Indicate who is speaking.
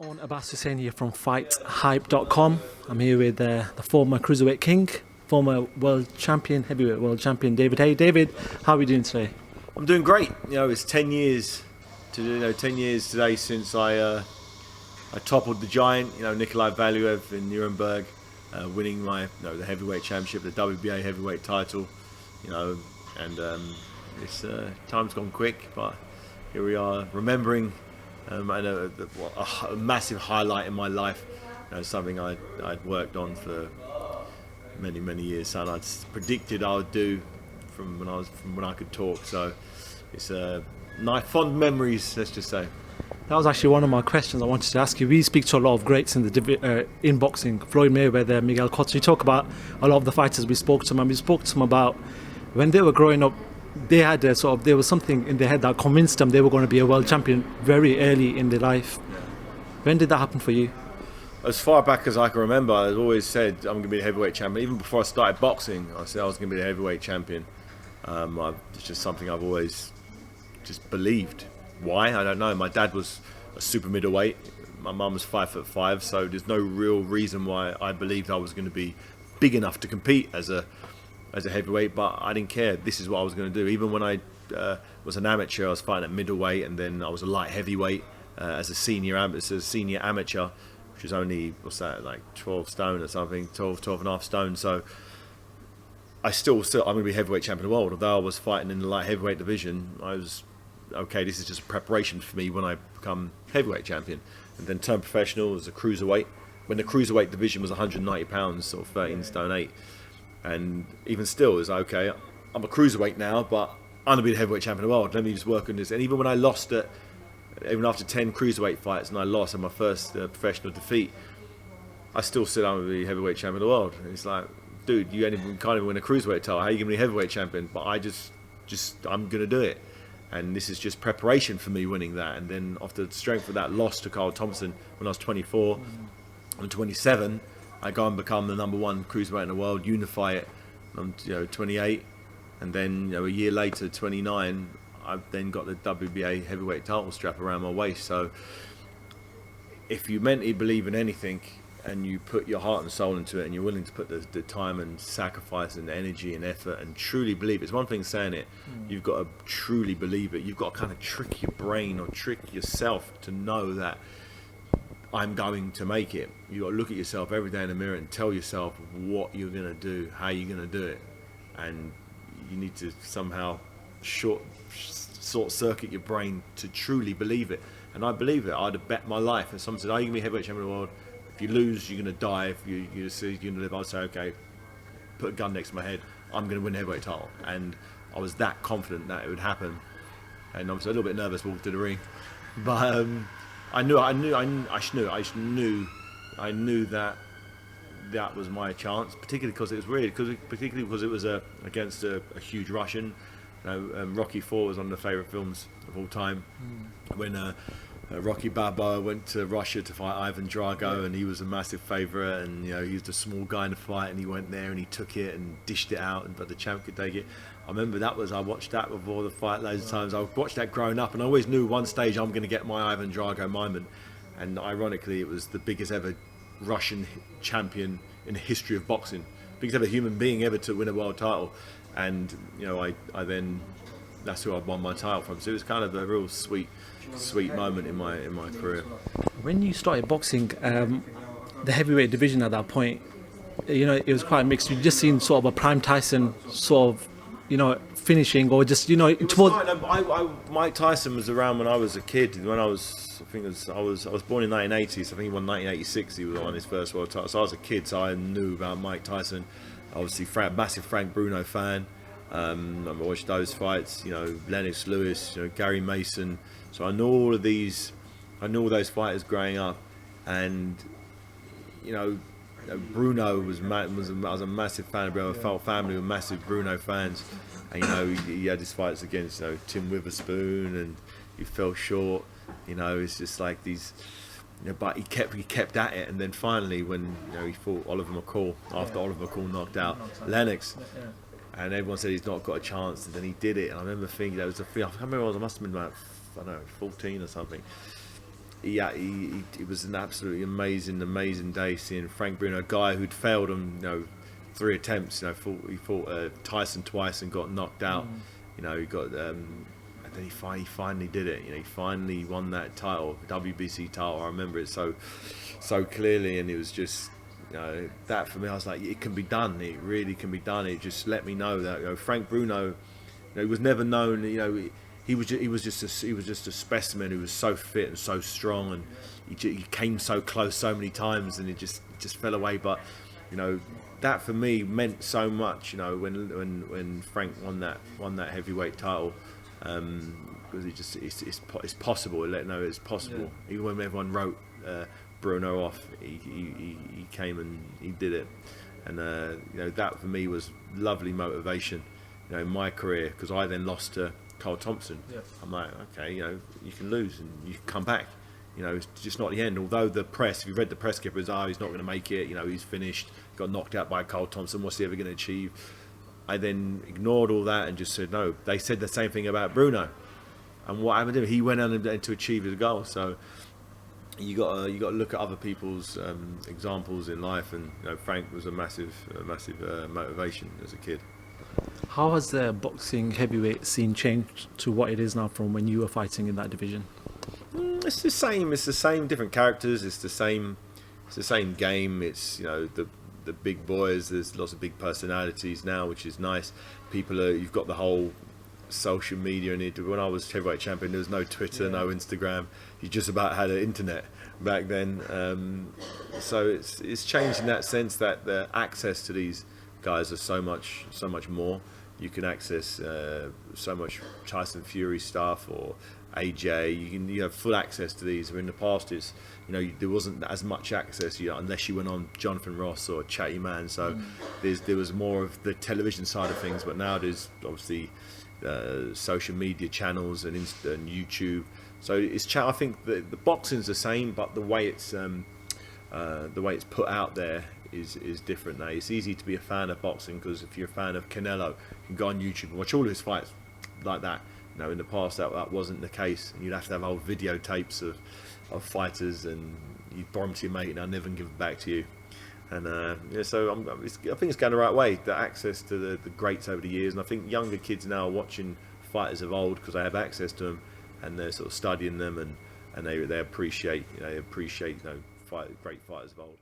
Speaker 1: On Abbas Hussain here from FightHype.com. I'm here with the former cruiserweight king, former world champion, heavyweight world champion, David Haye. David, how are we doing today?
Speaker 2: I'm doing great. It's 10 years 10 years today since I toppled the giant, Nikolai Valuev in Nuremberg, winning the heavyweight championship, the WBA heavyweight title, and it's time's gone quick, but here we are remembering. I know a massive highlight in my life, something I'd worked on for many years, something I'd predicted I would do from when I could talk. So it's nice, fond memories, let's just say.
Speaker 1: That was actually one of my questions I wanted to ask you. We speak to a lot of greats in boxing, Floyd Mayweather, Miguel Cotto. We talk about a lot of the fighters we spoke to them, and we spoke to them about when they were growing up. They had there was something in their head that convinced them they were going to be a world champion very early in their life. Yeah. When did that happen for you?
Speaker 2: As far back as I can remember, I've always said I'm going to be the heavyweight champion. Even before I started boxing, I said I was going to be the heavyweight champion. It's just something I've always just believed. Why? I don't know. My dad was a super middleweight. My mum was 5'5", so there's no real reason why I believed I was going to be big enough to compete as a heavyweight, but I didn't care. This is what I was going to do. Even when I was an amateur, I was fighting at middleweight, and then I was a light heavyweight as a senior amateur, which was only, 12 stone or something, 12 and a half stone. So I'm going to be heavyweight champion of the world. Although I was fighting in the light heavyweight division, I was, okay, this is just a preparation for me when I become heavyweight champion. And then turned professional as a cruiserweight, when the cruiserweight division was 190 pounds, sort of 13 stone 8. And even still, it's like, okay, I'm a cruiserweight now, but I'm going to be the heavyweight champion of the world. Let me just work on this. And even when I lost it, even after 10 cruiserweight fights and I lost in my first professional defeat, I still said I'm going to be heavyweight champion of the world. And it's like, dude, you can't even win a cruiserweight title. How are you going to be heavyweight champion? But I'm going to do it. And this is just preparation for me winning that. And then after the strength of that loss to Carl Thompson when I was 24 and 27, I go and become the #1 cruiserweight in the world, unify it. I'm 28, and then a year later, 29, I've then got the WBA heavyweight title strap around my waist. So if you mentally believe in anything and you put your heart and soul into it, and you're willing to put the time and sacrifice and energy and effort and truly believe, it's one thing saying it, you've got to truly believe it. You've got to kind of trick your brain or trick yourself to know that I'm going to make it. You got to look at yourself every day in the mirror and tell yourself what you're going to do, how you're going to do it, and you need to somehow short circuit your brain to truly believe it. And I believe it. I'd have bet my life. If someone said, "Are you going to be heavyweight champion of the world? If you lose, you're going to die. If you're going to live," I'd say, "Okay, put a gun next to my head. I'm going to win the heavyweight title." And I was that confident that it would happen. And I was a little bit nervous walking to the ring, but I knew that was my chance, particularly because it was weird, particularly because it was against a huge Russian. Rocky IV was one of the favourite films of all time. When Rocky Balboa went to Russia to fight Ivan Drago, and he was a massive favourite, and he was the small guy in the fight, and he went there and he took it and dished it out, but the champ could take it. I remember I watched that before the fight loads of times. I watched that growing up, and I always knew one stage I'm going to get my Ivan Drago moment. And ironically, it was the biggest ever Russian champion in the history of boxing, biggest ever human being ever to win a world title. And I then, that's who I won my title from. So it was kind of a real sweet moment in my career.
Speaker 1: When you started boxing, the heavyweight division at that point, it was quite mixed. You just seen sort of a prime Tyson sort of, finishing, or just towards.
Speaker 2: Mike Tyson was around when I was a kid. When I was born in 1980, so I think he won 1986. He was on his first world title. So I was a kid, so I knew about Mike Tyson. Obviously, massive Frank Bruno fan. I watched those fights. Lennox Lewis, Gary Mason. So I knew all of these. I knew all those fighters growing up, and Bruno was I was a massive fan of Bruno. I felt family were massive Bruno fans, and he had his fights against Tim Witherspoon, and he fell short. It's just like these. But he kept at it, and then finally when he fought Oliver McCall after Oliver McCall knocked out Lennox, and everyone said he's not got a chance, and then he did it. And I remember thinking I can't remember, I must have been about 14 or something. it was an absolutely amazing day seeing Frank Bruno, a guy who'd failed on 3 attempts. He fought Tyson twice and got knocked out. He got and then he finally did it. He finally won that title, WBC title. I remember it so clearly, and it was just that for me. I was like, it can be done. It really can be done. It just let me know that Frank Bruno, he was never known. He was just a specimen who was so fit and so strong, and he came so close so many times, and it just fell away. But that for me meant so much. When Frank won that heavyweight title, because it's possible. It let know it's possible. Yeah. Even when everyone wrote Bruno off, he came and he did it, and that for me was lovely motivation. In my career, because I then lost to Carl Thompson. Yeah. I'm like, okay, you can lose and you can come back. It's just not the end. Although the press, if you read the press clip, was he's not going to make it. He's finished. Got knocked out by Carl Thompson. What's he ever going to achieve? I then ignored all that and just said no. They said the same thing about Bruno, and what happened to him? He went on to achieve his goal. So you got to look at other people's examples in life, and Frank was a massive motivation as a kid.
Speaker 1: How has the boxing heavyweight scene changed to what it is now from when you were fighting in that division?
Speaker 2: It's the same. It's the same. Different characters. It's the same game. It's the big boys. There's lots of big personalities now, which is nice. You've got the whole social media in it. When I was heavyweight champion, there was no Twitter, no Instagram. You just about had an internet back then. So it's changed in that sense that the access to these guys are so much more. You can access so much Tyson Fury stuff or AJ. You have full access to these. In the past, there wasn't as much access unless you went on Jonathan Ross or Chatty Man. So there was more of the television side of things. But now there's obviously social media channels and YouTube. So I think the boxing's the same, but the way it's put out there is different now. It's easy to be a fan of boxing because if you're a fan of Canelo, you can go on YouTube and watch all his fights like that. In the past that wasn't the case. You'd have to have old videotapes of fighters, and you'd borrow them to your mate, and I'll never give them back to you. And so I think it's going the right way. The access to the greats over the years, and I think younger kids now are watching fighters of old because they have access to them, and they're sort of studying them, and they appreciate great fighters of old.